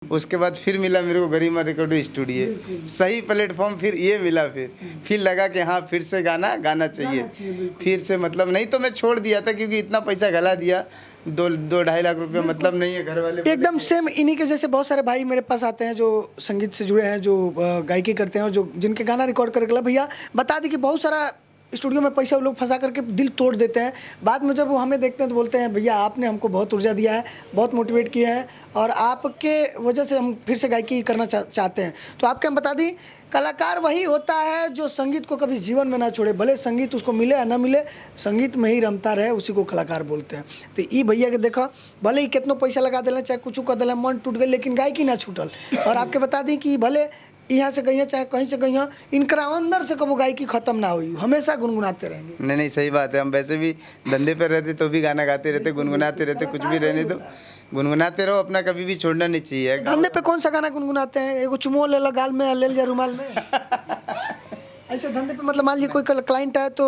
उसके बाद फिर मिला मेरे को गरिमा रिकॉर्डिंग स्टूडियो, सही प्लेटफॉर्म फिर ये मिला, फिर लगा कि हाँ फिर से गाना चाहिए। फिर से मतलब नहीं तो मैं छोड़ दिया था, क्योंकि इतना पैसा गला दिया, 2-2.5 लाख रुपये मतलब नहीं है। घर वाले एकदम सेम इन्हीं के जैसे बहुत सारे भाई मेरे पास आते हैं जो संगीत से जुड़े हैं, जो गायकी करते हैं और जो जिनके गाना रिकॉर्ड करके ला भैया बता दी कि बहुत सारा स्टूडियो में पैसा वो लोग फंसा करके दिल तोड़ देते हैं। बाद में जब वो हमें देखते हैं तो बोलते हैं भैया आपने हमको बहुत ऊर्जा दिया है, बहुत मोटिवेट किया है और आपके वजह से हम फिर से गायकी करना चाहते हैं। तो आपके हम बता दी कलाकार वही होता है जो संगीत को कभी जीवन में ना छोड़े, भले संगीत उसको मिले या ना मिले, संगीत में ही रमता रहे, उसी को कलाकार बोलते हैं। तो ई भैया के देखा भले ही कितनो पैसा लगा दिला, चाहे कुछ कर दिला, मन टूट गई, लेकिन गायकी ना छूटल। और आपके बता दी कि भले यहाँ से गई चाहे कहीं से गई, इनका अंदर से कभी गायकी खत्म ना हुई, हमेशा गुनगुनाते रहेंगे। नहीं सही बात है। हम वैसे भी धंधे पर रहते तो भी गाना गाते रहते, गुनगुनाते रहते, कुछ भी रहने दो, गुनगुनाते रहो, अपना कभी भी छोड़ना नहीं चाहिए। धंधे पे कौन सा गाना गुनगुनाते हैं? एगो चुमो ले लो गाल में, ले लिया रुमाल में ऐसे धंधे पे मतलब मान लीजिए कोई क्लाइंट है तो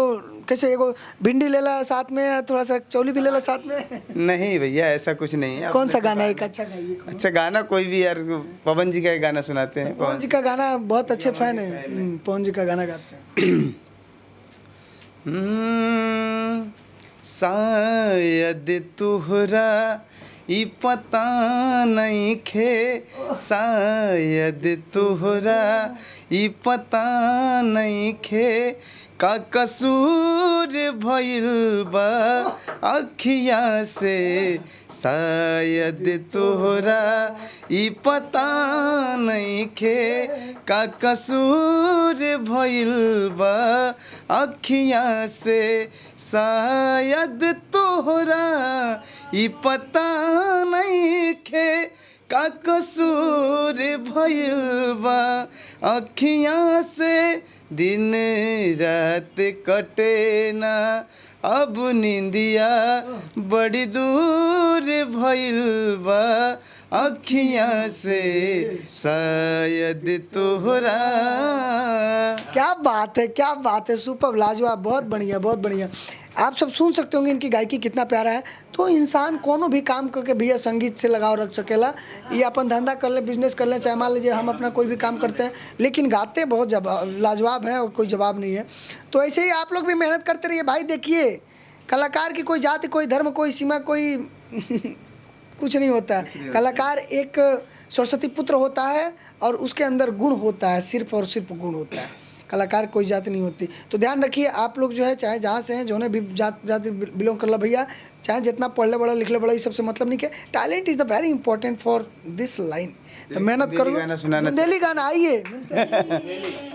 कैसे एगो भिंडी ले ला साथ में, थोड़ा सा चौली भी ले ला साथ में? नहीं भैया ऐसा कुछ नहीं है। कौन सा गाना एक अच्छा गाइए? अच्छा गाना कोई भी यार, पवन जी का एक गाना सुनाते हैं। पवन जी का गाना बहुत अच्छे फैन है, पवन जी का गाना गाते हैं। शायद तुहरा ई पता नहीं खे, शायद तुहरा ई पता नहीं खे, का कसूर भइल बा अखिया से, शायद तोहरा ई पता नहीं खे, का कसूर भइल बा अखिया से, शायद तोहरा ई पता नहीं खे, का कसूर भइल बा अखिया से, दिन रात कटे ना अब निंदिया, बड़ी दूर भइल बा अखिया से, शायद तोहरा। क्या बात है, क्या बात है, सुपर लाजवाब, बहुत बढ़िया, बहुत बढ़िया। आप सब सुन सकते होंगे इनकी गायकी कितना प्यारा है। तो इंसान कोनो भी काम करके भैया संगीत से लगाव रख सकेला, ये अपन धंधा कर ले, बिजनेस कर ले, चाहे मान लीजिए हम अपना कोई भी काम करते हैं, लेकिन गाते बहुत लाजवाब हैं और कोई जवाब नहीं है। तो ऐसे ही आप लोग भी मेहनत करते रहिए भाई। देखिए कलाकार की कोई जाति, कोई धर्म, कोई सीमा, कोई कुछ नहीं होता है। कलाकार एक सरस्वती पुत्र होता है और उसके अंदर गुण होता है, सिर्फ और सिर्फ गुण होता है। कलाकार कोई जाति नहीं होती। तो ध्यान रखिए आप लोग जो है, चाहे जहाँ से हैं, जो ने भी जाति बिलोंग कर ला भैया, चाहे जितना पढ़ ले बड़ा लिख ले बड़ा, ये सबसे मतलब नहीं के, talent is the very important for this line. तो मेहनत करो, गाना सुनाना, बुंदेली गाना आइए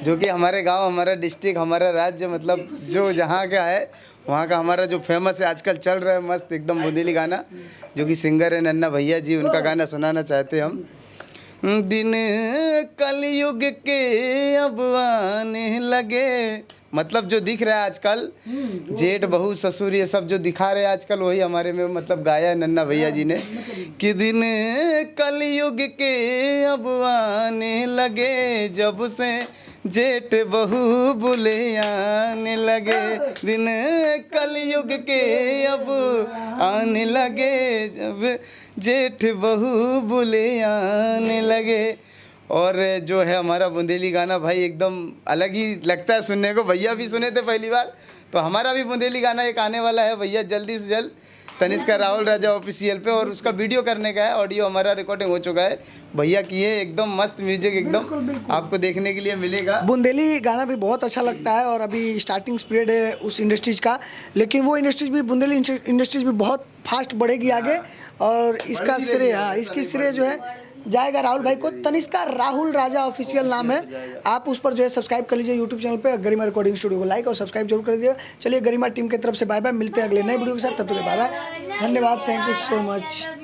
जो कि हमारे गांव, हमारा डिस्ट्रिक्ट, हमारा राज्य, मतलब जो जहाँ का है वहाँ का हमारा जो फेमस है आजकल चल रहा है मस्त एकदम बुंदेली गाना, जो कि सिंगर है नन्ना भैया जी, उनका गाना सुनाना चाहते हैं हम। दिन कलयुग के अब आने लगे, मतलब जो दिख रहा है आजकल, जेठ बहू ससुर ये सब जो दिखा रहे हैं आजकल, वही हमारे में मतलब गाया है नन्ना भैया जी ने, कि दिन कलयुग के अब आने लगे, जब से जेठ बहू बुले आने लगे, दिन कलयुग के अब आने लगे, जब जेठ बहू बुले आने लगे। और जो है हमारा बुंदेली गाना भाई एकदम अलग ही लगता है सुनने को। भैया भी सुने थे पहली बार, तो हमारा भी बुंदेली गाना एक आने वाला है भैया जल्दी से जल्द, तनिष्का राहुल राजा ऑफिशियल पे, और उसका वीडियो करने का है, ऑडियो हमारा रिकॉर्डिंग हो चुका है। भैया किए एकदम मस्त म्यूजिक, एकदम आपको देखने के लिए मिलेगा। बुंदेली गाना भी बहुत अच्छा लगता है और अभी स्टार्टिंग पीरियड है उस इंडस्ट्रीज का, लेकिन वो इंडस्ट्रीज भी, बुंदेली इंडस्ट्रीज भी बहुत फास्ट बढ़ेगी आगे, और इसका श्रेय, हाँ इसकी श्रेय जो है जाएगा राहुल भाई को। तनिष्का राहुल राजा ऑफिशियल नाम है, आप उस पर जो है सब्सक्राइब कर लीजिए यूट्यूब चैनल पे। गरिमा रिकॉर्डिंग स्टूडियो को लाइक और सब्सक्राइब जरूर कर दीजिएगा। चलिए गरिमा टीम की तरफ से बाय बाय, मिलते हैं अगले नए वीडियो के साथ, तब तक बाय बाय, धन्यवाद, थैंक यू सो मच।